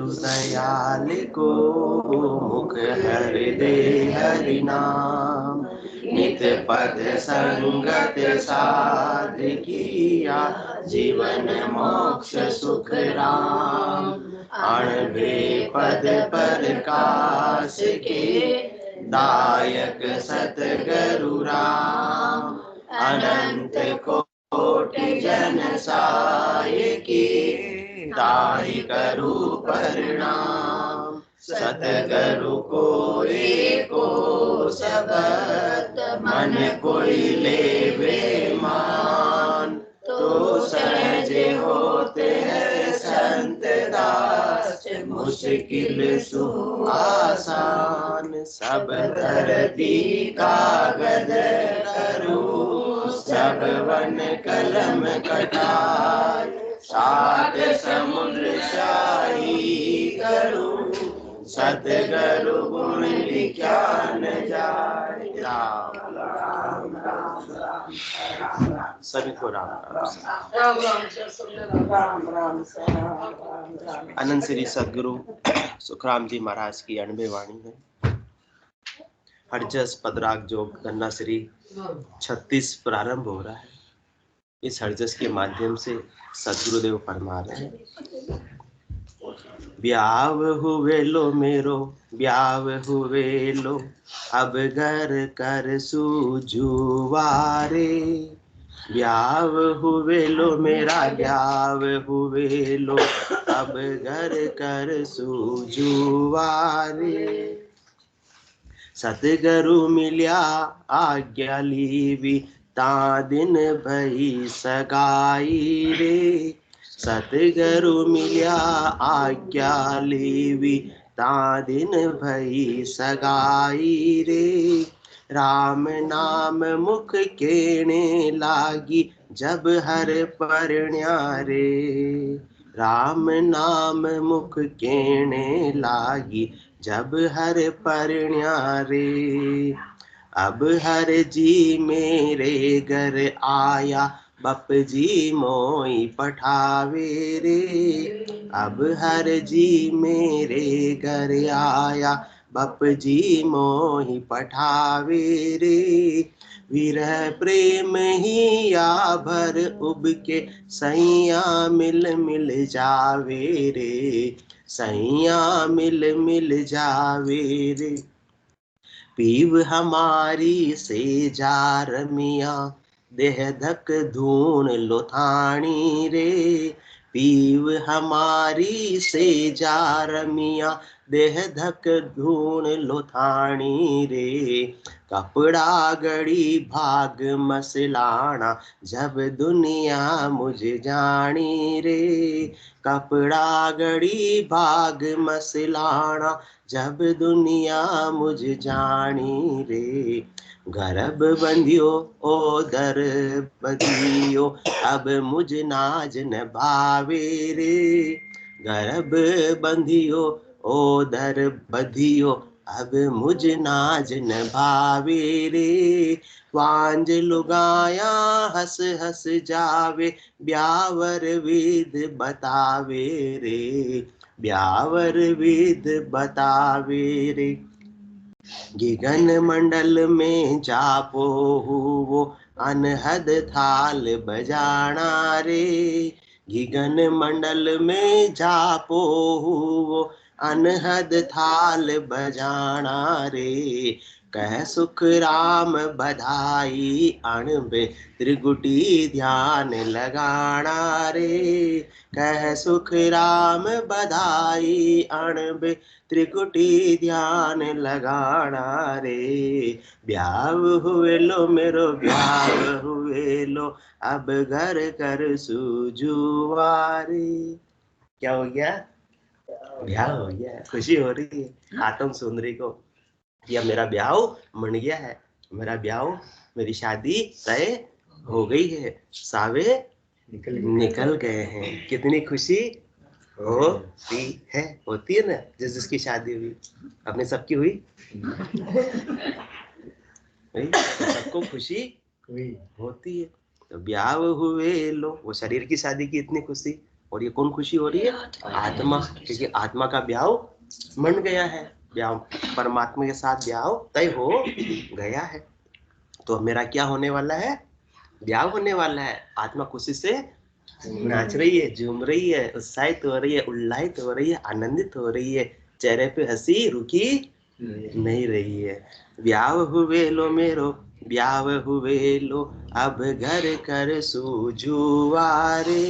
गुरु दयाल को मुख हृदय हरि नाम। नित पद संगत साध किया जीवन मोक्ष सुख राम। अणभे पद प्रकाश के दायक सतगुरु राम। अनंत कोटि जन साय की ताहि करू प्रणाम। सतगुरु को एको सबत मन कोई लेवे मान। तो सहज होते हैं संत दास मुश्किल सु आसान। सब धरती कागज करूं सब वन कलम कटार। सात समुद्र शाही करूं सतगुरु गुण लिखा न जाए। राम राम राम राम सभी को राम राम राम राम। अनंत श्री सदगुरु सुखराम जी महाराज की 90 वाणी है। हरजस पदराग जोग गन्ना श्री 36 प्रारंभ हो रहा है। इस हरजस के माध्यम से सदगुरुदेव फरमा रहे हैं, ब्याव हुए लो मेरो ब्याव हुए लो अब घर कर सूझुवारे। ब्याव हुए लो मेरा ब्याव हुए लो अब घर कर सूझुवारे। सतगुरु मिल्या आज्ञा लीवी ता दिन भई सगाई रे। सतगुरु मिल्या आज्ञा लीवी ता दिन भई सगाई रे। राम नाम मुख केणे लागी जब हर परण्यारे। राम नाम मुख केणे लागी जब हर परण्यारे। अब हर जी मेरे घर आया बप जी मोई पठावे रे। अब हर जी मेरे घर आया बप जी मोही पठावे रे। विरह प्रेम ही या भर उब के सैया मिल मिल जावे रे। सैया मिल मिल जावे रे। पीव हमारी से जार मिया देह धक धून लोथानी रे। पीव हमारी से जार मिया देह धक धून लोथानी रे। कपड़ा गड़ी भाग मसलाना जब दुनिया मुझे जानी रे। कपड़ा गड़ी भाग मसलाना जब दुनिया मुझ जानी रे। गर्भ बंधियो ओ दर बधियो अब मुझ नाज न भावे रे। गर्भ बंधियो ओ दर बधियो अब मुझ नाज न भावे रे। वांज लुगाया हंस हंस जावे ब्यावर विध बतावे रे। ब्यावर विध बतावे रे। गिगन मंडल में जापो हुओ अनहद थाल बजाना रे। गिगन मंडल में जापो हुओ अनहद थाल बजाना रे। कह सुख राम बधाई अणबे त्रिगुटी ध्यान लगाना रे। कह सुख राम बधाई अणबे त्रिकुटी ध्यान लगाना रे। ब्याव हुए लो मेरो ब्याव हुए लो अब घर कर सूझुवारे। क्या हो गया? ब्याह हो गया। खुशी हो रही है आत्म सुंदरी को, या मेरा ब्याह मन गया है, मेरा ब्याह मेरी शादी तय हो गई है, सावे निकल गए हैं। कितनी खुशी होती है, होती है ना। जिस जिसकी शादी हुई, अपने सबकी हुई सबको खुशी हुई होती है। तो ब्याह हुए लो, वो शरीर की शादी की इतनी खुशी, और ये कौन खुशी हो रही है? आत्मा, क्योंकि आत्मा का ब्याह मन गया है, ब्याह परमात्मा के साथ ब्याह तय हो गया है। तो मेरा क्या होने वाला है? ब्याह होने वाला है। आत्मा खुशी से नाच रही है, झूम रही है, उत्साहित हो रही है, उल्लासित हो रही है, आनंदित हो रही है, चेहरे पे हंसी रुकी नहीं रही है। ब्याह हुए लो मेरो, ब्याह हुए लो, अब घर कर सूजुआरे।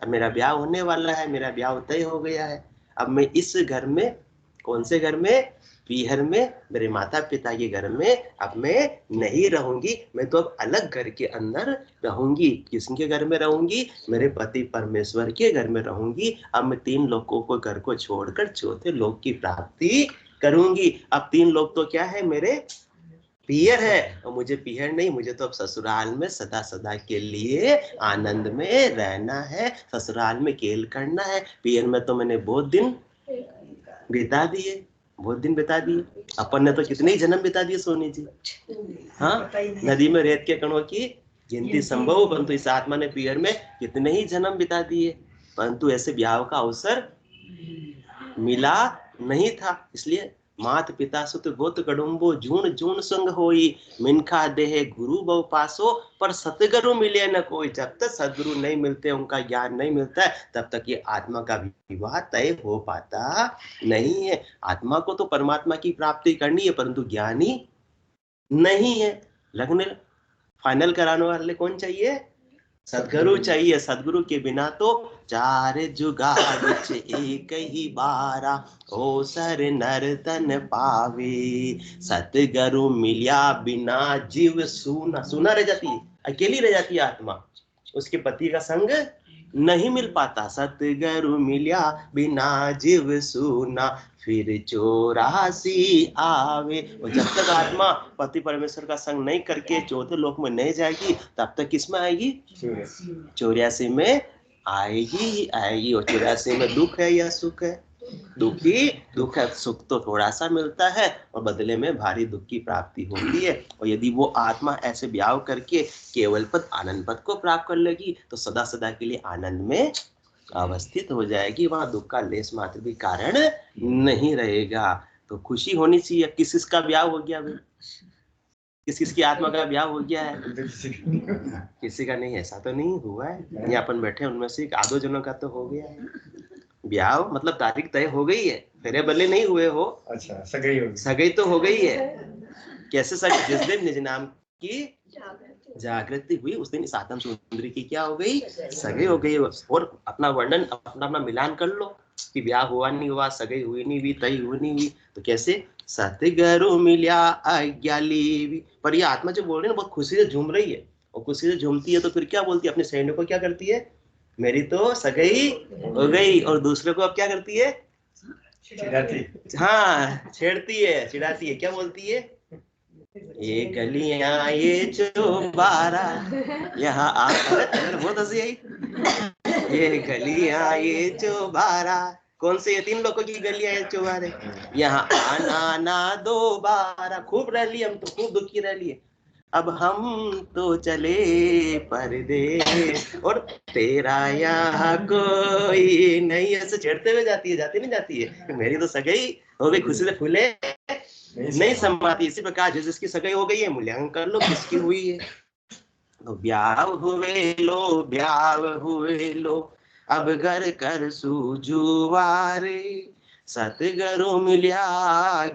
अब मेरा ब्याह होने वाला है, मेरा ब्याह तय हो गया है। अब मैं इस घर में, कौन से घर में? पीहर में, मेरे माता पिता के घर में अब मैं नहीं रहूंगी। मैं तो अब अलग घर के अंदर रहूंगी। किसके घर में रहूंगी? मेरे पति परमेश्वर के घर में रहूंगी। अब मैं 3 लोगों को घर को छोड़कर चौथे लोक की प्राप्ति करूंगी। अब 3 लोग तो क्या है? मेरे पीहर है। और मुझे पीहर नहीं, मुझे तो अब ससुराल में सदा सदा के लिए आनंद में रहना है, ससुराल में खेल करना है। पीहर में तो मैंने बहुत दिन बिता दिए, बहुत दिन बिता दिए। अपन ने तो कितने ही जन्म बिता दिए सोनी जी। हाँ, नदी में रेत के कणों की गिनती संभव, परंतु इस आत्मा ने पीहर में कितने ही जन्म बिता दिए, परंतु ऐसे ब्याह का अवसर मिला नहीं था। इसलिए मात पिता सुत गोत कड़ुम्बो जून जून संग होई, मिनखा देह गुरु बहु पासो, पर सतगुरु मिले न कोई। जब तक सदगुरु नहीं मिलते, उनका ज्ञान नहीं मिलता है, तब तक ये आत्मा का विवाह तय हो पाता नहीं है। आत्मा को तो परमात्मा की प्राप्ति करनी है, परंतु ज्ञानी नहीं है। लगने फाइनल कराने वाले कौन चाहिए? सदगुरु चाहिए। सदगुरु के बिना तो 4 जुगाड़ एक ही बारा, ओ सर नर तन पावे। सतगुरु मिलिया बिना जीव सूना, सूना रह जाती है, अकेली रह जाती है आत्मा, उसके पति का संग नहीं मिल पाता। सतगुरु मिलिया बिना जीव सूना, फिर 84 आवे। और जब तक आत्मा पति परमेश्वर का संग नहीं करके चौथे लोक में नहीं जाएगी, तब तक किसमें आएगी? 84 में आएगी आएगी। और 84 में दुख है या सुख है? दुखी दुख है। सुख तो थोड़ा सा मिलता है और बदले में भारी दुख की प्राप्ति होती है। और यदि वो आत्मा ऐसे ब्याह करके केवल पद आनंद पद को प्राप्त कर लेगी, तो सदा सदा के लिए आनंद में अवस्थित हो जाएगी। वहां दुख का लेस मात्र भी कारण नहीं रहेगा। तो खुशी होनी चाहिए। किस किसका ब्याह हो गया भाई? किस किसकी आत्मा का ब्याह हो गया है? किसी का नहीं। ऐसा तो नहीं हुआ है, यहाँ अपन बैठे उनमें से आधो जनों का तो हो गया है ब्याह, मतलब तारीख तय हो गई है, फेरे बल्ले नहीं हुए हो। अच्छा, सगाई हो गई। सगाई तो हो गई है। कैसे सगाई? जिस दिन निज नाम की जागृति हुई, उस दिन इस आत्म सुंदरी की क्या हो गई? सगाई हो गई। और अपना वर्णन, अपना मिलान कर लो कि ब्याह हुआ नहीं हुआ, सगाई हुई नहीं हुई, तय हुई नहीं हुई। तो कैसे? सतगुरु मिलिया आज्ञा लीवी। पर ये आत्मा जो बोल रही है ना, बहुत खुशी से झूम रही है। और खुशी से झूमती है तो फिर क्या बोलती है? अपने सैनिक को क्या करती है? मेरी तो सगाई हो गई। और दूसरे को अब क्या करती है? चिढ़ाती। हाँ, छेड़ती है, चिढ़ाती है। क्या बोलती है? ये गलियां ये चौबारा, यहाँ आकर बहुत हंसी आई। ये गलियां ये चौबारा, कौन से? ये 3 लोगों की गलियां ये चौबारे, यहाँ आना ना दोबारा। खूब रह लिए हम तो, खूब दुखी रह लिए। अब हम तो चले परदेश, और तेरा यहाँ कोई नहीं। ऐसे छेड़ते हुए जाती है, जाती नहीं जाती है? मेरी तो सगाई हो गई। खुशी से फूले नहीं समाती। इसी प्रकार जिसकी सगाई हो गई है, मूल्यांकन कर लो किसकी हुई है। तो ब्याह हुए लो, ब्याह हुए लो, अब घर कर सूजुआरे। सतगुरु मिलिया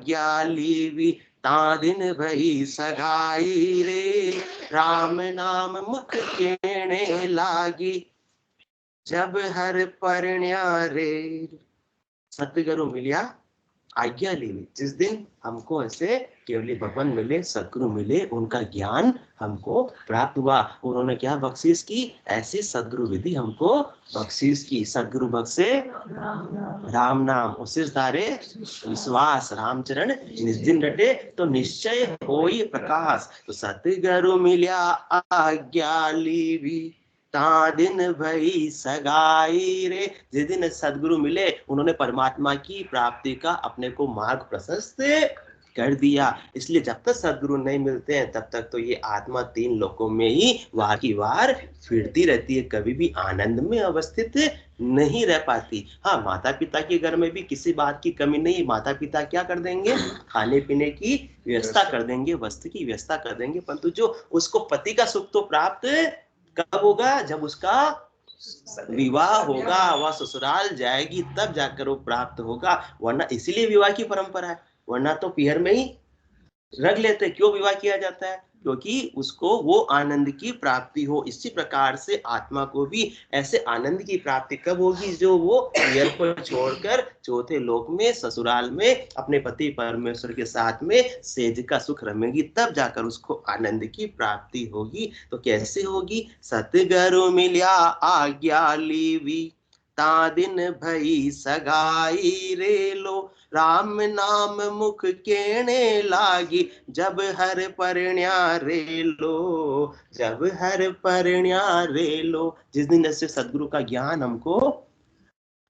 ज्ञालीवी, ता दिन भई सगाई रे। राम नाम मुख कहने लागी, जब हर परण्या रे। सतगुरु मिलिया आज्ञा ली। जिस दिन हमको ऐसे केवली भगवान मिले, सदगुरु मिले, उनका ज्ञान हमको प्राप्त हुआ, उन्होंने क्या बख्शीश की? ऐसी सदगुरु विधि हमको बख्शीश की। सदगुरु बख्शे राम नाम, उसे धारे विश्वास, रामचरण निस्दिन रटे, तो निश्चय होई प्रकाश। तो सतगुरु मिलिया आज्ञा लीवी, ता दिन भई सगाई रे। जिस दिन सदगुरु मिले, उन्होंने परमात्मा की प्राप्ति का अपने को मार्ग प्रशस्त कर दिया। इसलिए जब तक सदगुरु नहीं मिलते हैं, तब तक तो ये आत्मा 3 लोकों में ही वार की वार फिरती रहती है, कभी भी आनंद में अवस्थित नहीं रह पाती। हाँ, माता पिता के घर में भी किसी बात की कमी नहीं, माता पिता क्या कर देंगे, खाने पीने की व्यवस्था कर देंगे, वस्त्र की व्यवस्था कर देंगे, परंतु जो उसको पति का सुख तो प्राप्त कब होगा, जब उसका विवाह होगा, वह ससुराल जाएगी तब जाकर वो प्राप्त होगा, वरना इसीलिए विवाह की परंपरा है, वरना तो पीहर में ही रख लेते। क्यों विवाह किया जाता है, क्योंकि उसको वो आनंद की प्राप्ति हो। इसी प्रकार से आत्मा को भी ऐसे आनंद की प्राप्ति कब होगी, जो वो पीहर को छोड़कर चौथे लोक में ससुराल में अपने पति परमेश्वर के साथ में सेज का सुख रमेगी, तब जाकर उसको आनंद की प्राप्ति होगी। तो कैसे होगी, सतगुरु मिल्या आज्ञा लीवी, ता दिन भई सगाई रे लो, राम नाम मुख केणे लागी, जब हर परण्या रे लो, जब हर परण्या रे लो। जिस दिन ऐसे सदगुरु का ज्ञान हमको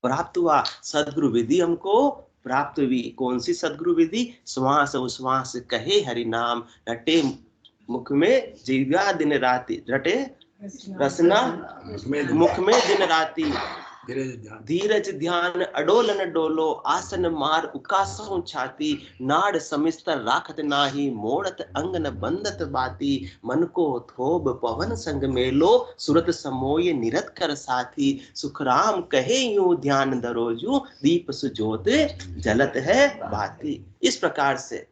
प्राप्त हुआ, सदगुरु विधि हमको प्राप्त हुई। कौन सी सदगुरु विधि, श्वास उश्वास कहे हरि नाम, रटे मुख में जीव्या दिन राति, रटे रसना मुख में दिन राति, धीरज ध्यान अडोल न डोलो, आसन मार उकासों छाती, नाड़ समिस्तर राखत नाही, मोड़त अंग न बंदत बाती, मन को थोब पवन संग मेलो, सुरत समोय निरत कर साथी, सुखराम कहे यूं ध्यान दरोजू, दीप सुजोत जलत है भाती। इस प्रकार से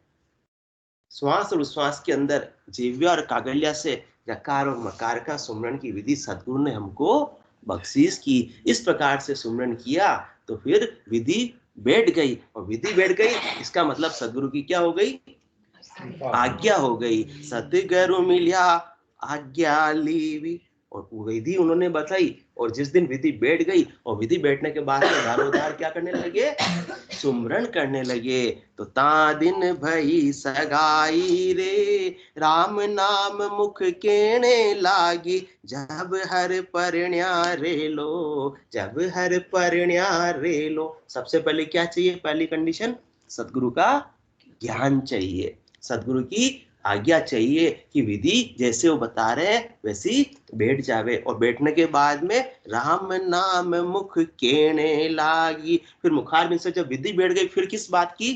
श्वास और उश्वास के अंदर जीव्या और कागल्या से यकार और मकार का सुमरण की विधि सद्गुरु ने हमको बख्शीश की। इस प्रकार से सुमरण किया तो फिर विधि बैठ गई, और विधि बैठ गई इसका मतलब सद्गुरु की क्या हो गई, आज्ञा हो गई। सतगुरु मिल्या आज्ञा लीवी, और विधि उन्होंने बताई, और जिस दिन विधि बैठ गई और विधि बैठने के बाद दारोदार क्या करने लगे, सुमरण करने लगे। तो ता दिन भई सगाई रे, राम नाम मुख केणे लागी, जब हर परण्या रे लो, जब हर परण्या रे लो। सबसे पहले क्या चाहिए, पहली कंडीशन सदगुरु का ज्ञान चाहिए, सदगुरु की आज्ञा चाहिए कि विधि जैसे वो बता रहे वैसी बैठ जावे, और बैठने के बाद में राम नाम मुख केणे लागी। फिर मुखार बिंद से जब विधि बैठ गई, फिर किस बात की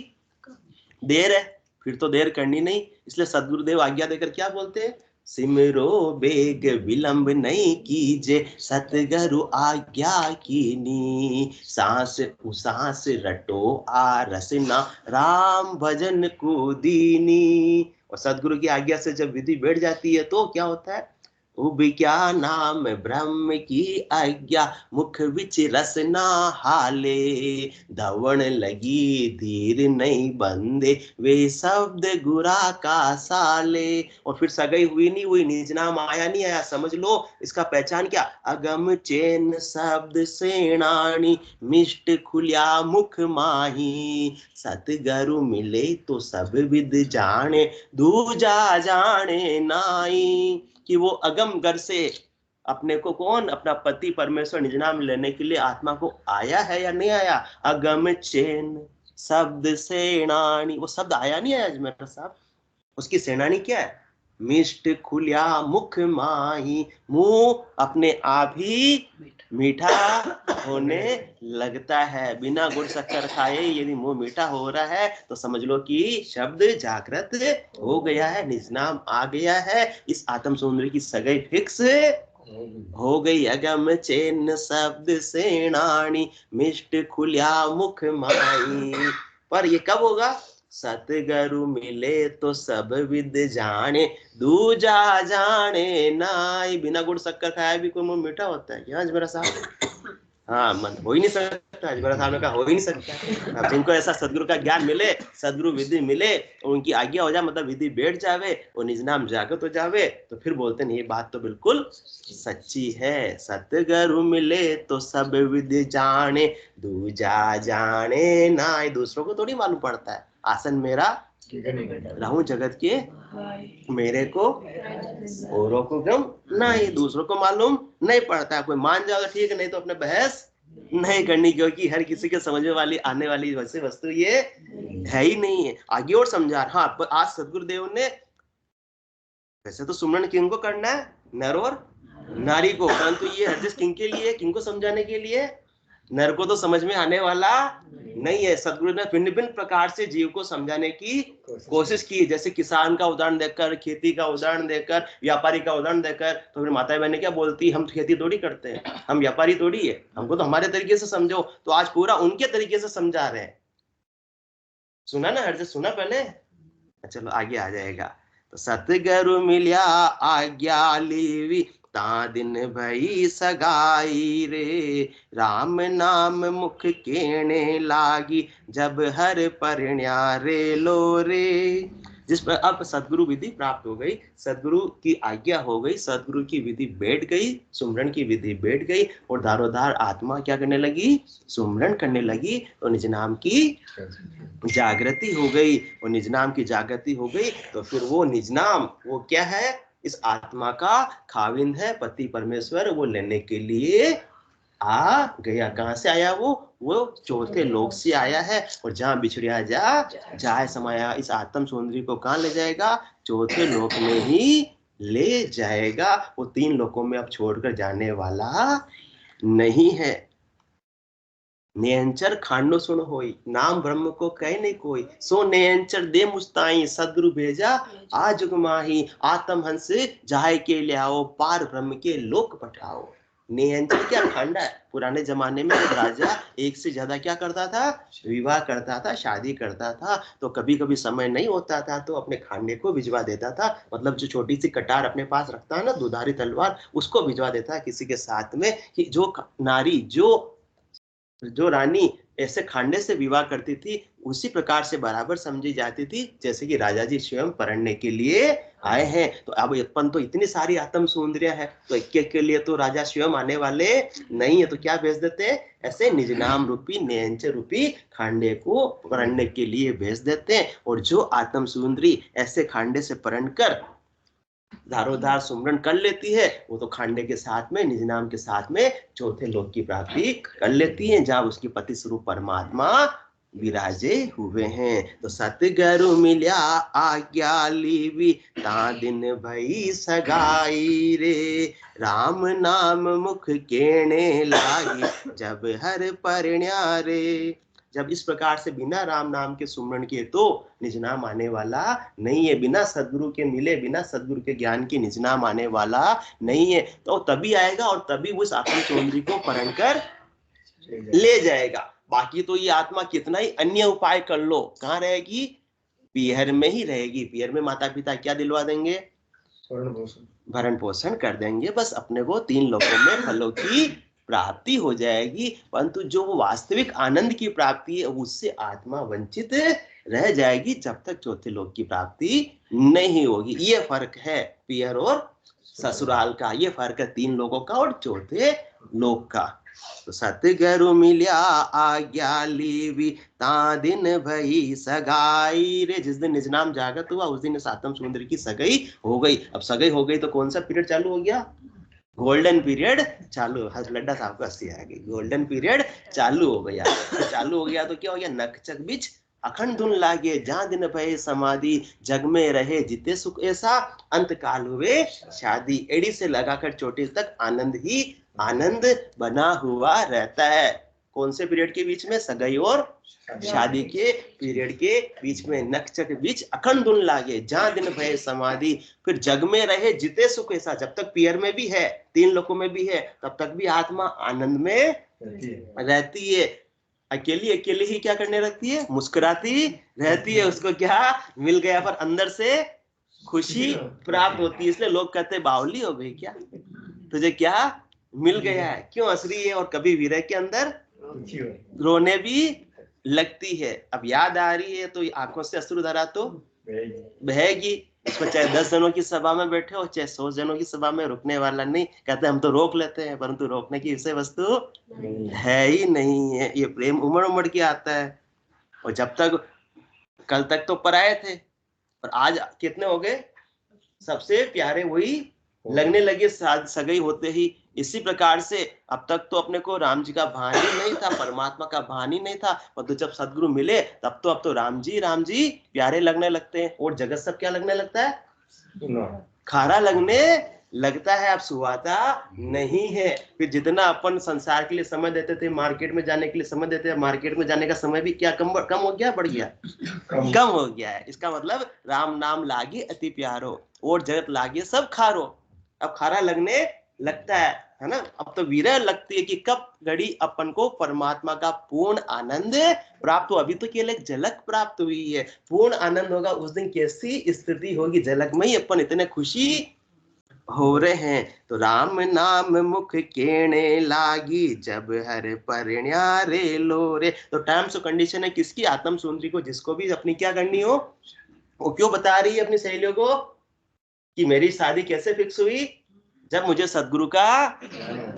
देर है, फिर तो देर करनी नहीं। इसलिए सदगुरुदेव आज्ञा देकर क्या बोलते हैं, सिमरो बेग विलंब नहीं कीजे, सतगुरु आज्ञा कीनी, सांस उसास रटो आ रसना, राम भजन को दीनी। और सदगुरु की आज्ञा से जब विधि बैठ जाती है तो क्या होता है, उब क्या नाम ब्रह्म की आज्ञा, मुख विच रसना हाले, धवण लगी धीर नहीं बंदे, वे शब्द गुरा का साले। और फिर सगाई हुई नहीं हुई, निज नाम आया नहीं आया, समझ लो इसका पहचान क्या, अगम चैन शब्द सेनानी, मिष्ट खुलिया मुख माही, सतगुरु मिले तो सब विद जाने, दूजा जाने नाई। कि वो अगम घर से अपने को कौन, अपना पति परमेश्वर निज नाम लेने के लिए आत्मा को आया है या नहीं आया, अगम चैन शब्द सेनानी, वो शब्द आया नहीं आया अजमेर साहब, उसकी सेनानी क्या है, मिष्ट खुलिया मुख माही, मुंह अपने आप ही मीठा होने लगता है। बिना गुड़ शक्कर खाए यदि मुंह मीठा हो रहा है तो समझ लो कि शब्द जागृत हो गया है, निज नाम आ गया है। इस आत्म सुंदरी की सगाई फिक्स हो गई। अगम चैन शब्द सेनानी, मिष्ट खुलिया मुख माही। पर ये कब होगा, सतगुरु मिले तो सब विद जाने, दूजा जाने नाई। बिना गुड़ शक्कर खाया भी कोई मुंह मीठा होता है क्या अजमेरा साहब? हाँ, मन हो ही नहीं सकता, अजमेरा साहब ने कहा हो ही नहीं सकता। अब जिनको ऐसा सदगुरु का ज्ञान मिले, सदगुरु विधि मिले और उनकी आज्ञा हो जाए, मतलब विधि बैठ जावे और निज नाम जागृत हो जावे, तो फिर बोलते नहीं ये बात तो बिल्कुल सच्ची है। सतगुरु मिले तो सब विधि जाने, दूजा जाने नाई। दूसरों को थोड़ी मालूम पड़ता है, आसन मेरा रहूं जगत के मेरे को औरों को गम नहीं, दूसरों को मालूम नहीं पड़ता। कोई मान जाओ तो ठीक, नहीं तो अपने बहस नहीं करनी, क्योंकि हर किसी के समझने वाली आने वाली वैसे वस्तु ये है ही नहीं है। आगे और समझा, हाँ आज सदगुरुदेव ने, वैसे तो सुमरण किंग को करना है, नर और नारी को, परंतु ये हरजिस किंग के लिए, किंग को समझाने के लिए, नर को तो समझ में आने वाला नहीं है। सदगुरु ने भिन्न भिन्न प्रकार से जीव को समझाने की कोशिश की, जैसे किसान का उदाहरण देकर, खेती का उदाहरण देकर, व्यापारी का उदाहरण देकर। तो फिर माता बहने क्या बोलती, हम खेती थोड़ी करते हैं, हम व्यापारी थोड़ी है, हमको तो हमारे तरीके से समझो। तो आज पूरा उनके तरीके से समझा रहे हैं। सुना ना हर से सुना पहले, चलो आगे आ जाएगा। तो सतगुरु मिल्या आज्ञा लीवी ता दिन भई सगाई रे, राम नाम मुख केने लागी जब हर परिण्या रे लो रे। जिस पर अब सदगुरु विधि प्राप्त हो गई, सदगुरु की आज्ञा हो गई, सदगुरु की विधि बैठ गई, सुमरन की विधि बैठ गई, और दारोदार आत्मा क्या करने लगी, सुमरन करने लगी। तो निज नाम की जागृति हो गई, और निज नाम की जागृति हो गई। तो फिर वो निज नाम वो क्या है, इस आत्मा का खाविंद है, पति परमेश्वर, वो लेने के लिए आ गया। कहां से आया वो चौथे लोक से आया है। और जहां बिछड़िया जाए समाया, इस आत्म सौंदर्य को कहां ले जाएगा, चौथे लोक में ही ले जाएगा। वो तीन लोकों में अब छोड़कर जाने वाला नहीं है। नयंचर खांडो सुन होई, नाम ब्रह्म को कह नहीं कोई, सो नयंचर दे मुस्ताई, सदगुरु भेजा आज माही, आत्म हंस जाए के लियाओ, पार ब्रह्म के लोक पठाओ। नयंचर क्या, खांडा है। पुराने जमाने में राजा एक से ज्यादा क्या करता था, विवाह करता था, शादी करता था। तो कभी कभी समय नहीं होता था तो अपने खांडे को भिजवा देता था, मतलब जो छोटी सी कटार अपने पास रखता है ना, दुधारी तलवार, उसको भिजवा देता है किसी के साथ में, कि जो नारी जो रानी ऐसे खांडे से विवाह करती थी, उसी प्रकार से बराबर समझी जाती थी जैसे कि राजा जी स्वयं पढ़ने के लिए आए हैं। तो अब अपन तो इतनी सारी आत्म सौंदर्य है, तो एक के लिए तो राजा स्वयं आने वाले नहीं है। तो क्या भेज देते हैं, ऐसे निज नाम रूपी नयंच रूपी खांडे को पढ़ने के लिए भेज देते हैं। और जो आत्म सौंदर्य ऐसे खांडे से पढ़ कर धारोधार सुमरन कर लेती है, वो तो खांडे के साथ में, निज नाम के साथ में चौथे लोक की प्राप्ति कर लेती है, जहां उसकी पति स्वरूप परमात्मा विराजे हुए हैं। तो सतगुरु मिल्या आज्ञा लीवी ता दिन भई सगाई रे, राम नाम मुख केने लागी जब हर परिण्या रे। जब इस प्रकार से बिना राम नाम के सुमरन किए तो निज नाम आने वाला नहीं है। बिना सदगुरु के मिले, बिना सदगुरु के ज्ञान की निज नाम आने वाला नहीं है। तो तभी आएगा और तभी उस आत्म सौंदर्य को पढ़ कर ले जाएगा। बाकी तो ये आत्मा कितना ही अन्य उपाय कर लो, कहाँ रहेगी, पीहर में ही रहेगी। पीहर में माता पिता क्या दिलवा देंगे, भरण पोषण कर देंगे, बस अपने को तीन लोकों में फलों की प्राप्ति हो जाएगी। परंतु जो वो वास्तविक आनंद की प्राप्ति है, उससे आत्मा वंचित रह जाएगी जब तक चौथे लोक की प्राप्ति नहीं होगी। ये फर्क है पीहर और ससुराल का, ये फर्क है तीन लोगों का और चौथे लोक का। तो सतगुरु मिल्या आज्ञा लीवी ता दिन भई सगाई रे। जिस दिन निज नाम जागृत हुआ उस दिन आत्म सौंदर्य की सगाई हो गई। अब सगाई हो गई तो कौन सा पीरियड चालू हो गया, गोल्डन पीरियड चालू। लड्डा साहब को हंसी आ गई, गोल्डन पीरियड चालू हो गया। तो चालू हो गया तो क्या हो गया, नकचक बीच अखंड धुन लागे, जहां दिन भये समाधि, जग में रहे जिते सुख ऐसा, अंत काल हुए शादी। एड़ी से लगाकर चोटी तक आनंद ही आनंद बना हुआ रहता है। कौन से पीरियड के बीच में, सगाई और शादी के पीरियड के बीच में नकचक बीच अखंड धुन लागे, जहां दिन भये समाधि, फिर जग में रहे जिते सुख ऐसा। जब तक पीयर में भी है, तीन लोकों में भी है, तब तक भी आत्मा आनंद में रहती है। अकेली अकेली ही क्या करने लगती है, मुस्कुराती रहती है। उसको क्या मिल गया, पर अंदर से खुशी प्राप्त होती है। इसलिए लोग कहते हैं बावली हो गई क्या, तुझे क्या मिल गया है, क्यों हंस रही है। और कभी विरह के अंदर रोने भी लगती है। अब याद आ रही है तो आंखों से अश्रुधारा तो बहेगी। इसमें चाहे 10 जनों की सभा में बैठे हो, चाहे 100 जनों की सभा में, रुकने वाला नहीं। कहते हम तो रोक लेते हैं, परंतु रोकने की विषय वस्तु है ही नहीं है। ये प्रेम उमड़ उमड़ के आता है। और जब तक कल तक तो पराये थे, और आज कितने हो गए, सबसे प्यारे वही लगने लगे सगाई होते ही। इसी प्रकार से अब तक तो अपने को राम जी का भान ही नहीं था, परमात्मा का भान ही नहीं था। और तो जब सदगुरु मिले तब तो अब तो राम जी प्यारे लगने लगते हैं। और जगत सब क्या लगने लगता है, खारा लगने लगता है अब सुहाता नहीं है। फिर जितना अपन संसार के लिए समय देते थे, मार्केट में जाने के लिए समय देते हैं, मार्केट में जाने का समय भी क्या कम हो गया, बढ़ गया? कम हो गया है। इसका मतलब राम नाम लागी अति प्यारो और जगत लागी सब खारो। अब खारा लगने लगता है ना। अब तो विरह लगती है कि कब घड़ी अपन को परमात्मा का पूर्ण आनंद प्राप्त हो। अभी तो केवल एक झलक प्राप्त हुई है, पूर्ण आनंद होगा उस दिन कैसी स्थिति होगी, झलक में ही अपन इतने खुशी हो रहे हैं। तो राम नाम मुख केणे लागी जब हर परिण्यारे लो रे। तो टर्म्स और कंडीशन है किसकी? आत्म सुंदरी को, जिसको भी अपनी क्या करनी हो। वो क्यों बता रही है अपनी सहेलियों को कि मेरी शादी कैसे फिक्स हुई? जब मुझे सदगुरु का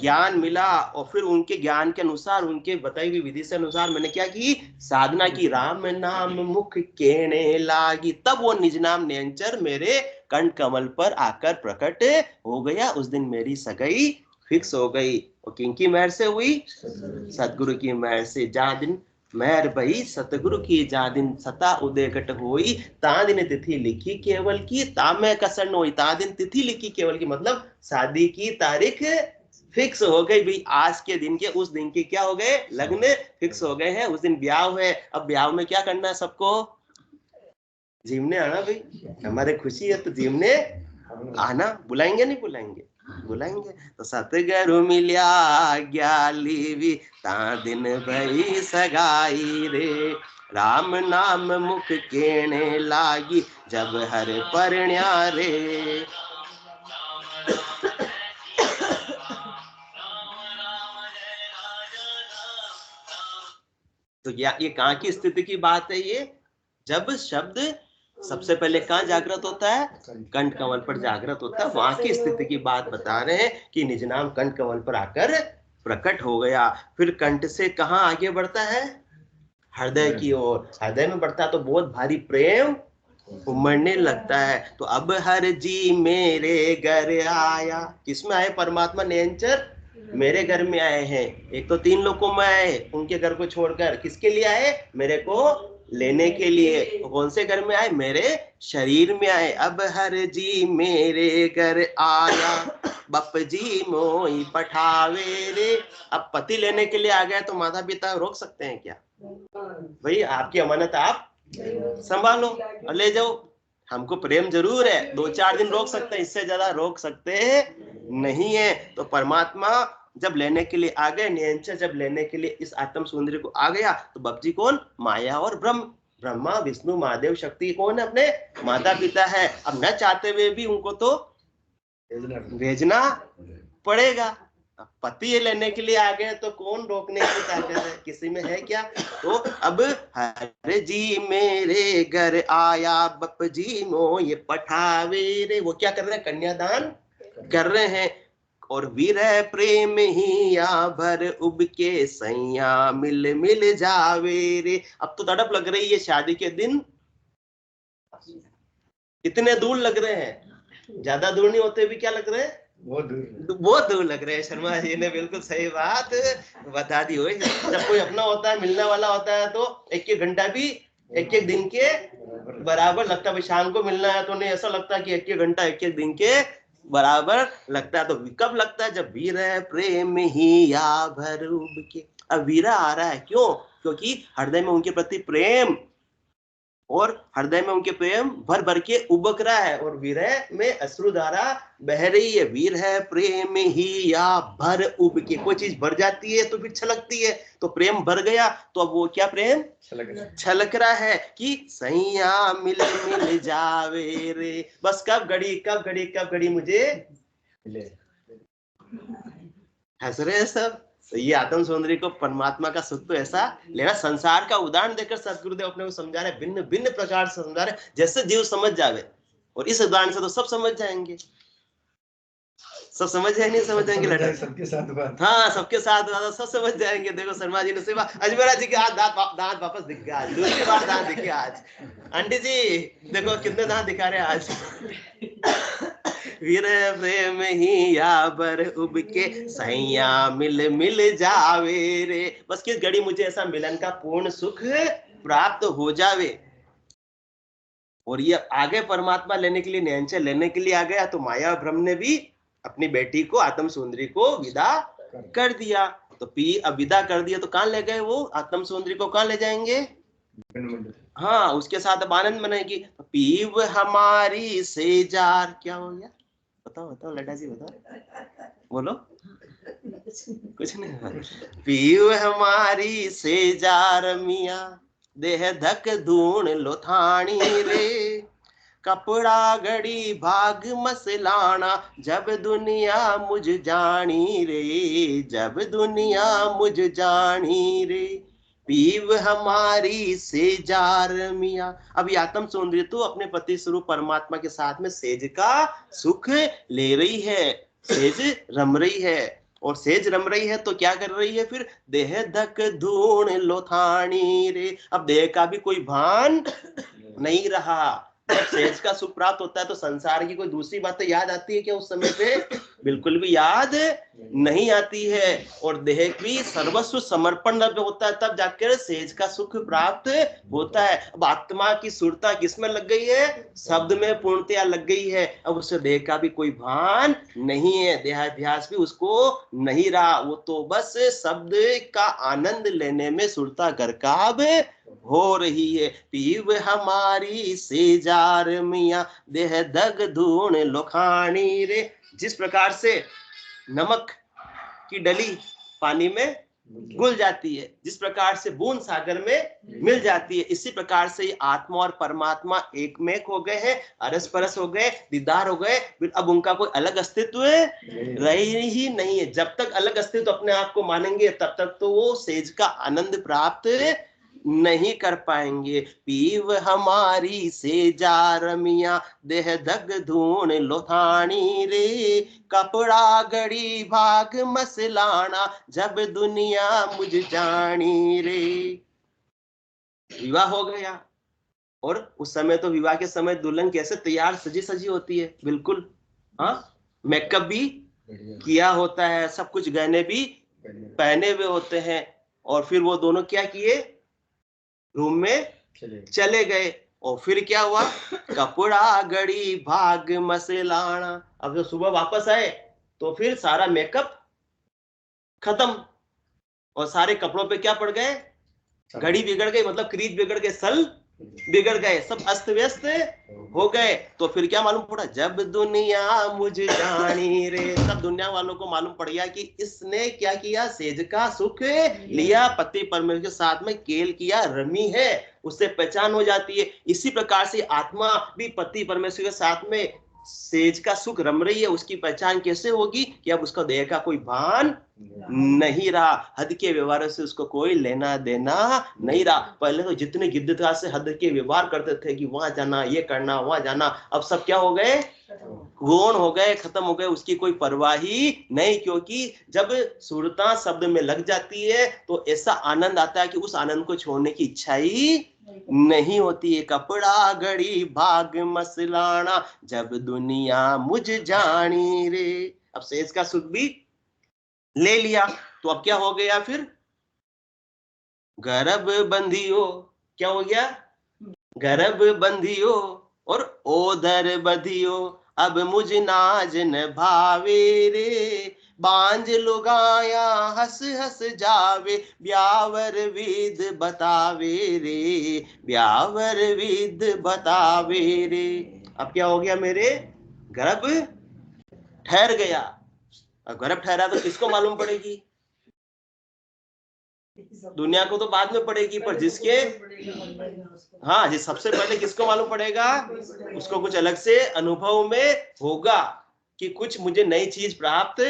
ज्ञान मिला और फिर उनके ज्ञान के अनुसार, उनके बताई हुई विधि से अनुसार मैंने क्या की? साधना की। राम नाम मुख केणे लागी, तब वो निज नाम निरंतर मेरे कंठ कमल पर आकर प्रकट हो गया। उस दिन मेरी सगाई फिक्स हो गई। और किनकी मेहर से हुई? सतगुरु की मेहर से। जहाँ दिन मेहर भई सतगुरु की, जहाँ दिन सता उदय घट होई, ता दिन तिथि लिखी केवल की, तामे कसर होई। ता दिन तिथि लिखी केवल की मतलब शादी की तारीख फिक्स हो गई भाई। आज के दिन के उस दिन के क्या हो गए? लग्न फिक्स हो गए हैं। उस दिन ब्याह है। अब ब्याह में क्या करना है सबको? जीवने आना भाई। हमारे खुशी है तो जीवने आना। बुलाएंगे नहीं बुलाएंगे? बुलाएंगे। तो सतगुरु मिल्या ज्ञालीवी, ता दिन भई सगाई रे। राम नाम मुख केणे लागी जब हर परिण्या रे। तो ये कहाँ की स्थिति की बात है? ये जब शब्द सबसे पहले कहाँ जागृत होता है? कंठ कमल पर जागृत होता है। वहां की स्थिति की बात बता रहे हैं कि निज नाम कंठ कमल पर आकर प्रकट हो गया। फिर कंठ से कहाँ आगे बढ़ता है? हृदय की ओर। हृदय में बढ़ता है तो बहुत भारी प्रेम उमड़ने लगता है। तो अब हर जी मेरे घर आया। किसमें आए? परमात्मा निरंतर मेरे घर में आए हैं। एक तो 3 लोगों में आए, उनके घर को छोड़कर किसके लिए आए? मेरे को लेने के लिए। तो कौन से घर में आए? मेरे शरीर में आए। अब हर जी मेरे घर आया, बप जी मोई पठावे रे। अब पति लेने के लिए आ गया तो माता पिता रोक सकते हैं क्या? भाई आपकी अमानत आप संभालो और ले जाओ। हमको प्रेम जरूर है, 2-4 दिन रोक सकते हैं, इससे ज्यादा रोक सकते नहीं है। तो परमात्मा जब लेने के लिए आ गए, निरंतर जब लेने के लिए इस आत्म सुंदरी को आ गया, तो बापजी कौन? माया और ब्रह्म। ब्रह्मा विष्णु महादेव शक्ति कौन है? अपने माता पिता है। अब न चाहते हुए भी उनको तो भेजना पड़ेगा। पति लेने के लिए आ गए तो कौन रोकने की ताकत है? किसी में है क्या? तो अब हर जी मेरे घर आया, बप जी मो ये पठावे रे। वो क्या कर रहे हैं? कन्यादान कर रहे हैं। और विरह प्रेम ही या भर उब के सैया मिल मिल जावे रे। अब तो तड़प लग रही है शादी के दिन। इतने दूर लग रहे हैं, ज्यादा दूर नहीं होते भी क्या लग रहे हैं? बहुत दूर लग रहे हैं। शर्मा जी ने बिल्कुल सही बात बता दी हुई। जब कोई अपना होता है, मिलने वाला होता है, तो 1-1 घंटा भी 1-1 दिन के बराबर लगता है। शाम को मिलना है तो नहीं ऐसा लगता कि 1-1 घंटा 1-1 दिन के बराबर लगता है। तो कब लगता है? जब वीर प्रेम ही या भर उब के। अब वीरा आ रहा है क्यों? क्योंकि हृदय में उनके प्रति प्रेम, और हृदय में उनके प्रेम भर भर के उबक रहा है, और विरह में अश्रुधारा बह रही है। वीर है प्रेम ही या भर उब के। कोई चीज भर जाती है तो फिर छलकती है। तो प्रेम भर गया तो अब वो क्या? प्रेम छलक रहा है कि सैया मिल मिल जावे रे। बस कब घड़ी, कब घड़ी, कब घड़ी मुझे मिले। हंस रहे हैं सब। तो ये आत्म सौंदर्य को, परमात्मा का सुख तो ऐसा लेना। संसार का उदाहरण देकर सतगुरुदेव अपने को समझा रहे, भिन्न भिन्न प्रकार से समझा रहे, जैसे जीव समझ जावे। और इस उदाहरण से तो सब समझ जाएंगे। सब समझ जाए नहीं समझ जाएंगे लड़का? सबके साथ बात। हाँ, सबके साथ सब समझ जाएंगे। देखो शर्मा जी ने सेवा, अजमेरा जी के आज दांत वापस दिख गया। आज दूसरी बार दांत दिखे। आज आंटी जी देखो कितने दांत दिखा रहे हैं आज। वीर प्रेम ही या बर उब के सैया मिल मिल जावे रे। बस किस घड़ी मुझे ऐसा मिलन का पूर्ण सुख प्राप्त हो जावे। और ये आगे परमात्मा लेने के लिए, निरंतर लेने के लिए आ गया। तो माया और ब्रह्म ने भी अपनी बेटी को, आत्म सुंदरी को विदा कर दिया। तो अब विदा कर दिया तो कहाँ ले गए वो आत्म सुंदरी को, कहाँ ले जाएंगे? हाँ, उसके साथ अब आनंद मनाएगी। पीव हमारी सेजार, क्या हो गया? बताओ बताओ लड्डा जी, बताओ, बोलो। कुछ नहीं। पीव हमारी सेजार मिया, देह धक धूण लोथानी रे, कपड़ा घड़ी भाग मसलाना, जब दुनिया मुझ जानी रे, जब दुनिया मुझ जानी रे, पीव हमारी सेजार मिया। अभी आत्म सौंदर्य तो अपने पति स्वरूप परमात्मा के साथ में सेज का सुख ले रही है, सेज रम रही है। और सेज रम रही है तो क्या कर रही है फिर? देह धक धूण लोथानी रे, अब देह का भी कोई भान नहीं रहा। जब सेज का सुख प्राप्त होता है तो संसार की कोई दूसरी बातें याद आती है क्या उस समय पे? बिल्कुल भी याद नहीं आती है। और देह की सर्वस्व समर्पण जब होता है तब जाकर सेज का सुख प्राप्त होता है। अब आत्मा की सुरता किसमें लग गई है? शब्द में पूर्णतया लग गई है। अब उसे देह का भी कोई भान नहीं है, देहाध्यास भी उसको नहीं रहा। वो तो बस शब्द का आनंद लेने में सुरता गरकाब हो रही है। पीव हमारी सेजार मिया, देह दग धूण लोखानी रे। जिस प्रकार से नमक की डली पानी में घुल जाती है, जिस प्रकार से बूंद सागर में मिल जाती है, इसी प्रकार से आत्मा और परमात्मा एक में एक हो गए हैं, अरस परस हो गए, दीदार हो गए। अब उनका कोई अलग अस्तित्व रही ही नहीं है। जब तक अलग अस्तित्व अपने आप को मानेंगे तब तक तो वो सेज का आनंद प्राप्त नहीं कर पाएंगे। पीव हमारी सेजार मिया, देह दग धूण लोथानी रे, कपड़ा घड़ी भाग मसलाना, जब दुनिया मुझ जानी रे। विवाह हो गया और उस समय तो विवाह के समय दुल्हन कैसे तैयार सजी सजी होती है, बिल्कुल। हाँ, मेकअप भी किया होता है, सब कुछ गहने भी पहने हुए होते हैं। और फिर वो दोनों क्या किए? रूम में चले गए। और फिर क्या हुआ? कपड़ा घड़ी भाग मसलाना। अब जब सुबह वापस आए तो फिर सारा मेकअप खत्म और सारे कपड़ों पे क्या पड़ गए? घड़ी बिगड़ गई, मतलब क्रीज बिगड़ गए, सल बिगड़ गए, सब अस्त व्यस्त हो गए। तो फिर क्या मालूम पड़ा? जब दुनिया मुझ जानी रे, तब दुनिया वालों को मालूम पड़ गया कि इसने क्या किया? सेज का सुख लिया, पति परमेश्वर के साथ में केल किया, रमी है, उससे पहचान हो जाती है। इसी प्रकार से आत्मा भी पति परमेश्वर के साथ में सेज का सुख रम रही है। उसकी पहचान कैसे होगी? कि अब उसका देह का कोई भान नहीं रहा, हद के व्यवहार से उसको कोई लेना देना नहीं रहा। पहले तो जितने गिद्धता से हद के व्यवहार करते थे कि वहां जाना, ये करना, वहां जाना, अब सब क्या हो गए? गौण हो गए, खत्म हो गए, उसकी कोई परवाह ही नहीं। क्योंकि जब सुरता शब्द में लग जाती है तो ऐसा आनंद आता है कि उस आनंद को छोड़ने की इच्छा ही नहीं होती है। कपड़ा घड़ी भाग मसलाना, जब दुनिया मुझ जानी रे। अब सेज का सुख भी ले लिया तो अब क्या हो गया फिर? गर्भ बंधियो, क्या हो गया? गर्भ बंधियो और ओदर बधियो, अब मुझ नाज न भावे रे, बांझ लुगाया हंस हंस जावे, ब्यावर विद बतावे रे, ब्यावर विद बतावे रे। अब क्या हो गया? मेरे गर्भ ठहर गया। अब गर्भ ठहरा तो किसको मालूम पड़ेगी? दुनिया को तो बाद में पड़ेगी, पर जिसके हाँ, जिस सबसे पहले किसको मालूम पड़ेगा? उसको कुछ अलग से अनुभव में होगा कि कुछ मुझे नई चीज प्राप्त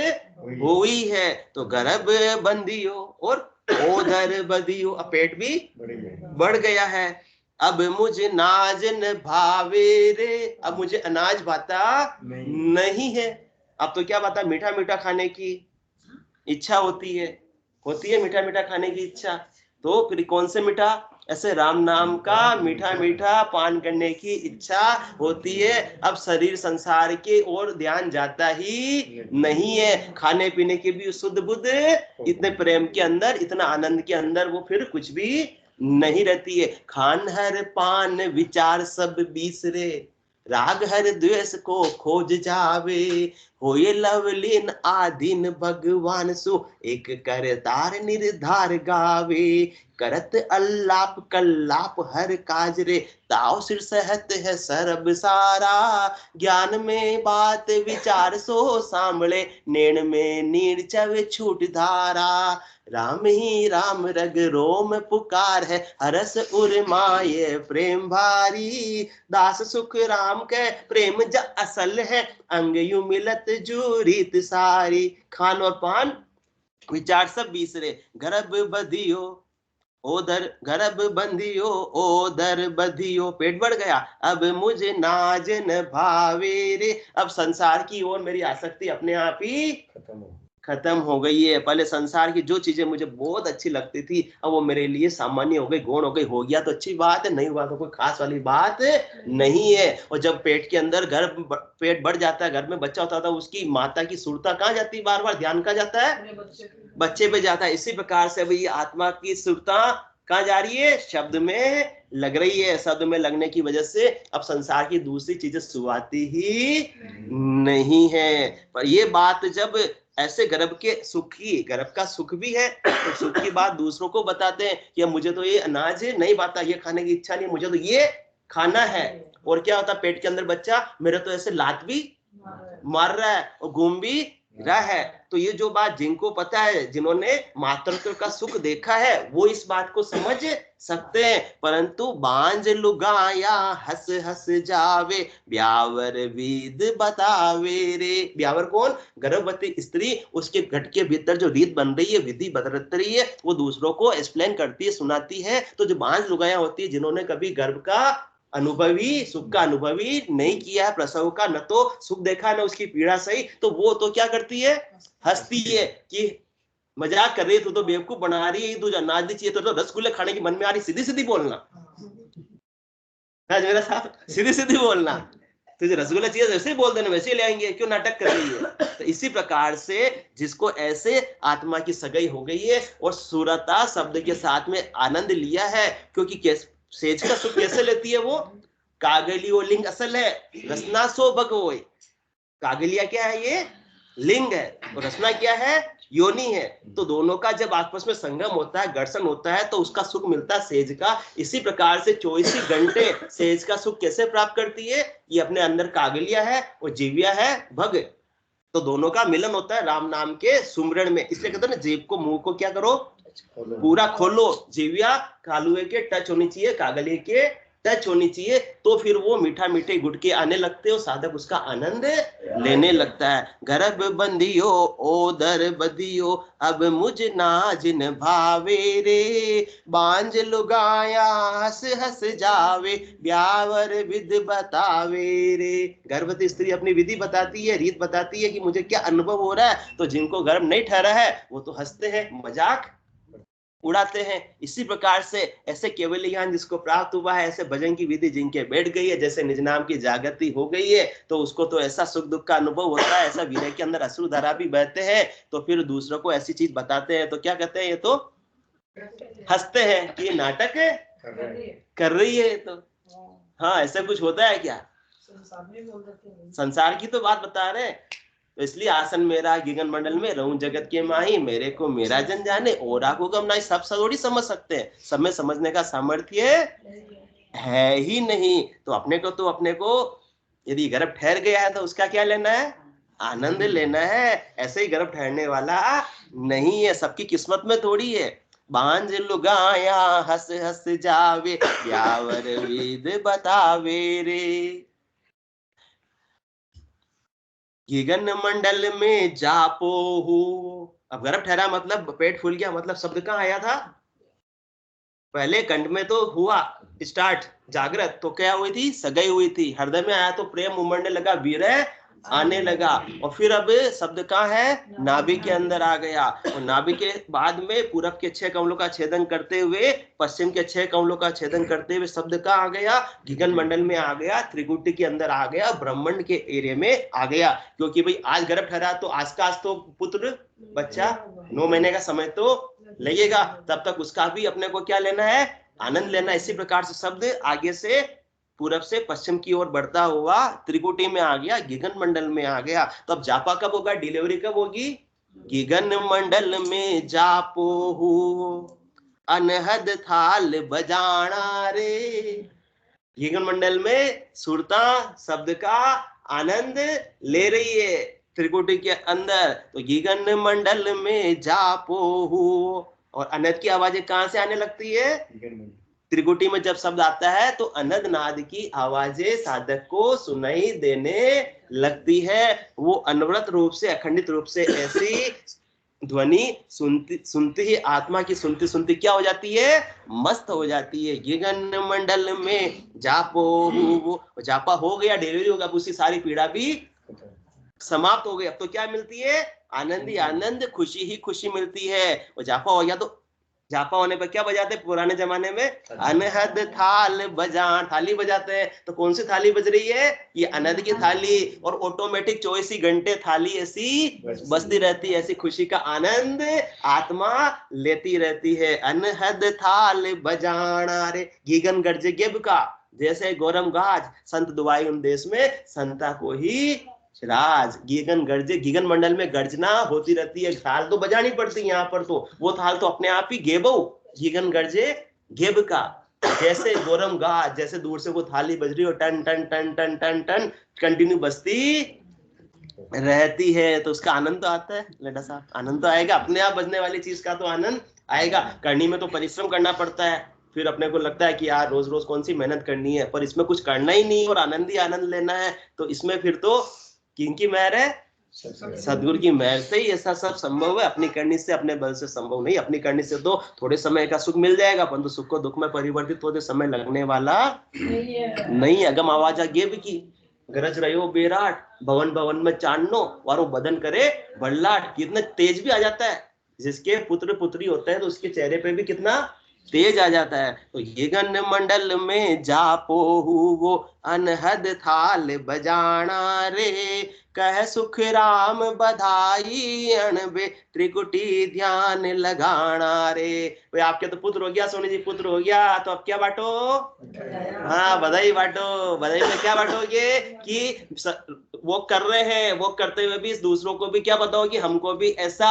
हुई है। तो गर्भ बंधियो और ओदर बधियो, अब पेट भी बढ़ गया है। अब मुझे नाज न भावे रे, अब मुझे अनाज भाता नहीं है। अब तो क्या बात है? मीठा मीठा खाने की इच्छा होती है मीठा मीठा खाने की इच्छा। तो फिर कौन से मीठा? ऐसे राम नाम का मीठा मीठा पान करने की इच्छा होती है। अब शरीर संसार के ओर ध्यान जाता ही नहीं है। खाने पीने की भी शुद्ध बुद्ध इतने प्रेम के अंदर, इतना आनंद के अंदर वो फिर कुछ भी नहीं रहती है। खान हर पान विचार सब बीसरे, राग हर द्वेष को खोज जावे, हो ये लवलीन आधीन भगवान सु एक करतार निर्धार गावे करत अल्लाप कल्लाप हर काज रे ताव सिर सहत है सरब सारा ज्ञान में बात विचार सो सांभळे नेण में नीर चवे छूट धारा राम ही राम रग रोम पुकार है हरस उर्माए प्रेम भारी दास सुख राम के प्रेम ज असल है अंग यू मिलत जू रीत सारी खान और पान विचार सब बीसरे गर्भ बधियो ओदर गर्भ बंधियो ओदर बधियो पेट बढ़ गया अब मुझे नाज न भावे रे अब संसार की ओर मेरी आसक्ति अपने आप ही खत्म हो गई है। पहले संसार की जो चीजें मुझे बहुत अच्छी लगती थी अब वो मेरे लिए सामान्य हो गई गौण हो गई हो गया तो अच्छी बात है नहीं हुआ तो कोई खास वाली बात नहीं है। और जब पेट के अंदर पेट बढ़ जाता है घर में बच्चा होता था उसकी माता की सुरता कहाँ जाती है बार बार ध्यान कहाँ जाता है बच्चे पे जाता है। इसी प्रकार से भाई आत्मा की सुरता कहाँ जा रही है शब्द में लग रही है। शब्द में लगने की वजह से अब संसार की दूसरी चीजें सुहाती ही नहीं है। पर ये बात जब ऐसे गर्भ के सुख की गर्भ का सुख भी है तो सुख की बात दूसरों को बताते हैं कि मुझे तो ये अनाज नहीं पाता ये खाने की इच्छा नहीं मुझे तो ये खाना है। और क्या होता पेट के अंदर बच्चा मेरे तो ऐसे लात भी मार रहा है और घूम भी रहा है। तो ये जो बात जिनको पता है जिन्होंने मातृत्व का सुख देखा है वो इस बात को समझ सकते हैं। परंतु बांझ लुगाया हंस हंस जावे ब्यावर विद बतावे रे ब्यावर कौन गर्भवती स्त्री उसके घट के भीतर जो रीत बन रही है विधि बदल रही है वो दूसरों को एक्सप्लेन करती है सुनाती है। तो जो बांझ लुगाया होती है जिन्होंने कभी गर्भ का अनुभवी सुख का अनुभवी नहीं किया है प्रसव का न तो सुख देखा न उसकी पीड़ा सही तो वो तो क्या करती है हंसती है कि मजाक कर रही है तू तो बेवकूफ बना रही है तुझे अनाज नहीं चाहिए तो रसगुल्ले खाने की मन में आ रही सीधी सीधी बोलना मेरा साहब सीधी सीधी बोलना तुझे रसगुल्ला चाहिए वैसे ही बोल देना वैसे ही ले आएंगे क्यों नाटक कर रही है। तो इसी प्रकार से जिसको ऐसे आत्मा की सगाई हो गई है और सुरता शब्द के साथ में आनंद लिया है क्योंकि सेज का सुख कैसे लेती है वो कागलियो लिंग असल है रसना सो भगवोय कागलिया क्या है ये लिंग है और रसना क्या है योनि है। तो दोनों का जब आपस में संगम होता है घर्षण होता है तो उसका सुख मिलता है सेज का। इसी प्रकार से 24 घंटे सेज का सुख कैसे प्राप्त करती है ये अपने अंदर कागलिया है और जीविया है भग। तो दोनों का मिलन होता है राम नाम के सुमरण में। इसलिए कहते हैं ना जीभ को मुंह को क्या करो पूरा खोलो जीविया कालुए के टच होनी चाहिए कागलिए के टच होनी चाहिए तो फिर वो मीठा मीठे गुटके आने लगते हो साधक उसका आनंद लेने लगता है। गर्भ बंधियो ओदर बधियो अब मुझ नाज न भावे रे बांझ लुगाया हंस हंस जावे ब्यावर विध बतावे रे। गर्भवती स्त्री अपनी विधि बताती है रीत बताती है कि मुझे क्या अनुभव हो रहा है। तो जिनको गर्भ नहीं ठहरा है वो तो हंसते हैं मजाक उड़ाते हैं। इसी प्रकार से ऐसे केवल ज्ञान जिसको प्राप्त हुआ है ऐसे भजन की विधि जिनके बैठ गई है जैसे निज नाम की जागृति हो गई है तो उसको तो ऐसा सुख दुख का अनुभव होता है ऐसा वीर्य के अंदर अश्रु धारा भी बहते हैं। तो फिर दूसरों को ऐसी चीज बताते हैं तो क्या कहते हैं ये तो हंसते हैं कि नाटक कर रही है। तो हाँ ऐसा कुछ होता है क्या संसार की तो बात बता रहे हैं। तो इसलिए आसन मेरा गिगन मंडल में रहूं जगत के माही मेरे को मेरा जन जाने और को गम नहीं सब थोड़ी समझ सकते हैं सब में समझने का सामर्थ्य है ही नहीं। तो अपने को यदि गर्भ ठहर गया है तो उसका क्या लेना है आनंद लेना है। ऐसे ही गर्भ ठहरने वाला नहीं है सबकी किस्मत में थोड़ी है। बांझ लुगाया हंस हंस जावे ब्यावर विद बतावे रे गिगन मंडल में जापो हूँ। अब गर्भ ठहरा मतलब पेट फूल गया मतलब शब्द कहाँ आया था पहले कंठ में तो हुआ स्टार्ट जागृत तो क्या हुई थी सगाई हुई थी हृदय में आया तो प्रेम उमड़ने लगा वीर्य आने लगा और फिर अब शब्द कहाँ है नाभि के अंदर आ गया और नाभि के बाद में पूरब के 6 कमलों का छेदन करते हुए पश्चिम के 6 कमलों का छेदन करते हुए शब्द कहाँ आ गया गिगन मंडल में आ गया त्रिकुटी के अंदर आ गया ब्रह्मांड के एरिया में आ गया। क्योंकि भाई आज गर्भ ठहरा तो आज का आज तो पुत्र बच्चा 9 महीने का समय तो लगेगा तब तक उसका भी अपने को क्या लेना है आनंद लेना। इसी प्रकार से शब्द आगे से पूरब से पश्चिम की ओर बढ़ता हुआ त्रिकुटी में आ गया, गीगन मंडल में आ गया। तो अब जापा कब होगा, डिलीवरी कब होगी, गीगन मंडल में जापो हूँ अनहद थाल बजाना रे। गीगन मंडल में सुरता शब्द का आनंद ले रही है त्रिकुटी के अंदर। तो गीगन मंडल में जापो हूँ, और अनहद की आवाजें कहां से आने लगती है, त्रिकुटी में जब शब्द आता है तो अनहद नाद की आवाजें साधक को सुनाई देने लगती है। वो अनवरत रूप से, अखंडित रूप से ऐसी ध्वनि सुनती सुनती ही आत्मा की सुनती सुनती क्या हो जाती है, मस्त हो जाती है। गीगन मंडल में जापो, वो जापा हो गया, डिलीवरी होगा, उसकी सारी पीड़ा भी समाप्त हो गई। अब तो क्या मिलती है, आनंद ही आनंद, खुशी ही खुशी मिलती है। वो जापा हो गया तो जापा होने पर क्या बजाते पुराने जमाने में, अनहद थाल बजा, थाली बजाते हैं। तो कौन सी थाली बज रही है, ये अनहद की थाली, और ऑटोमेटिक 24 ही घंटे थाली ऐसी बजती रहती है, ऐसी खुशी का आनंद आत्मा लेती रहती है। अनहद थाल बजाना रे, गीगन गर्जे गेब का, जैसे गौरम गाज, संत दुआई उन देश में संता को ही राज। गीगन गर्जे, गीगन मंडल में गर्जना होती रहती है, थाल तो बजानी पड़ती है। यहाँ पर तो वो थाल तो अपने आप ही गेबो, गीगन गर्जे गेब का, जैसे गोरम गा, जैसे दूर से वो थाली बज रही हो, टन टन टन टन टन टन कंटिन्यू बजती रहती है। तो उसका आनंद तो आता है लड्डा साहब, आनंद तो आएगा, अपने आप बजने वाली चीज का तो आनंद आएगा। करनी में तो परिश्रम करना पड़ता है, फिर अपने को लगता है कि यार रोज रोज कौन सी मेहनत करनी है, पर इसमें कुछ करना ही नहीं और आनंद ही आनंद लेना है। तो इसमें फिर तो किनकी मेहर है, सदगुरु की मेहर से ही ऐसा सब संभव है। अपनी करनी से, अपने बल से संभव नहीं। अपनी करनी से तो थोड़े समय का सुख मिल जाएगा, परंतु सुख को दुख में परिवर्तित होते समय लगने वाला नहीं। अगम आवाज गेब की, गरज रहो बेराट, भवन भवन में चांदनो, वारो बदन करे बल्लाट। कितना तेज भी आ जाता है, जिसके पुत्र पुत्री होते हैं तो उसके चेहरे पे भी कितना तेज आ जाता है। तो गीगन मंडल में जापो वो अनहद थाल बजाना रे, कह सुख राम बधाई अणबे त्रिकुटी ध्यान लगाना रे। भाई आपके तो पुत्र हो गया, सोनी जी पुत्र हो गया, तो अब क्या बांटो, हाँ बधाई बांटो। बधाई में क्या बांटोगे कि वो कर रहे हैं, वो करते हुए भी दूसरों को भी क्या बताओ कि हमको भी ऐसा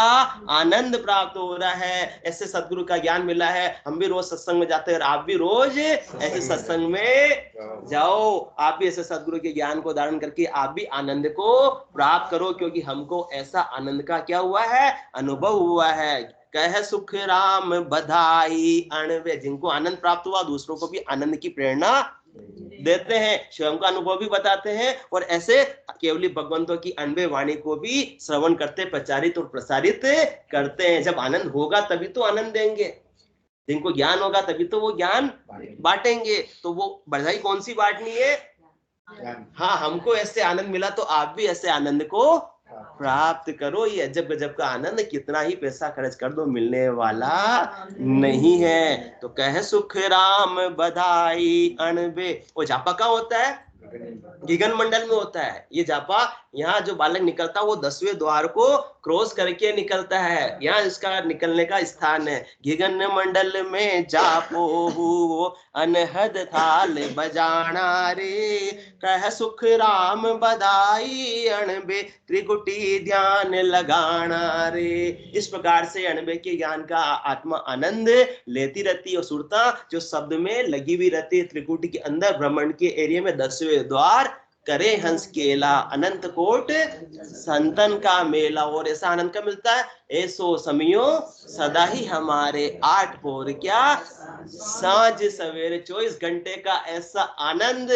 आनंद प्राप्त हो रहा है, ऐसे सदगुरु का ज्ञान मिला है। हम भी रोज सत्संग में जाते हैं और आप भी रोज ऐसे सत्संग में जाओ, आप भी ऐसे सदगुरु के ज्ञान को धारण करके आप भी आनंद को प्राप्त करो, क्योंकि हमको ऐसा आनंद का क्या हुआ है, अनुभव हुआ है। कह सुख राम बधाई अणवे, जिनको आनंद प्राप्त हुआ दूसरों को भी आनंद की प्रेरणा देते हैं, स्वयं का अनुभव भी बताते हैं, और ऐसे केवली भगवंतों की अनबे वाणी को भी श्रवण करते, प्रचारित और प्रसारित करते हैं। जब आनंद होगा तभी तो आनंद देंगे, जिनको ज्ञान होगा तभी तो वो ज्ञान बांटेंगे। तो वो बधाई कौन सी बांटनी है, हाँ हमको ऐसे आनंद मिला तो आप भी ऐसे आनंद को प्राप्त करो। ये अजब गजब का आनंद, कितना ही पैसा खर्च कर दो मिलने वाला नहीं है। तो कह सुख राम बधाई अणबे, वो जापा कहाँ होता है, गीगन मंडल में होता है ये जापा। यहाँ जो बालक निकलता है वो 10वें द्वार को क्रॉस करके निकलता है, यहाँ इसका निकलने का स्थान है। गीगन मंडल में जापो वो अनहद थाल बजाना रे, कह सुख राम बधाई अणबे त्रिकुटी ध्यान लगाना रे। इस प्रकार से अणबे के ज्ञान का आत्मा आनंद लेती रहती है। और सुरता जो शब्द में लगी हुई रहती है त्रिकुटी के अंदर, ब्रह्मांड के एरिया में 10वें द्वार करे हंस केला, अनंत कोट संतन का मेला। और ऐसा आनंद का मिलता है, ऐसो समियो सदा ही हमारे 8 पोर क्या सांझ सवेरे 24 घंटे का ऐसा आनंद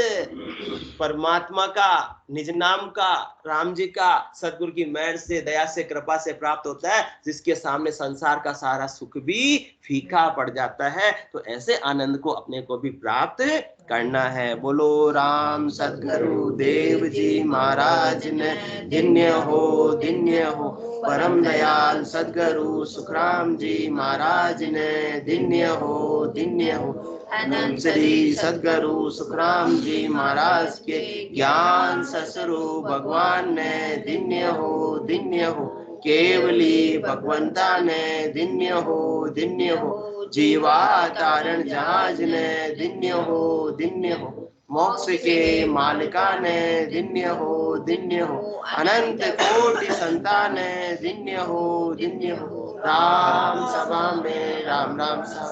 परमात्मा का, निज नाम का, राम जी का, सदगुरु की मेहर से, दया से, कृपा से प्राप्त होता है, जिसके सामने संसार का सारा सुख भी फीका पड़ जाता है। तो ऐसे आनंद को अपने को भी प्राप्त करना है। बोलो राम सदगुरु देव जी महाराज ने धन्य हो परम दयाल सदगुरु सुखराम जी महाराज ने धन्य हो अनंत श्री सदगुरु सुखराम जी महाराज के ज्ञान ससुरु भगवान ने धन्य हो केवली भगवंता ने धन्य हो जीवा तारण जहाज ने दिन्य हो मोक्ष के मालिका ने दिन्य हो अनंत कोटि संतान दिन्य हो राम सभा में राम राम सा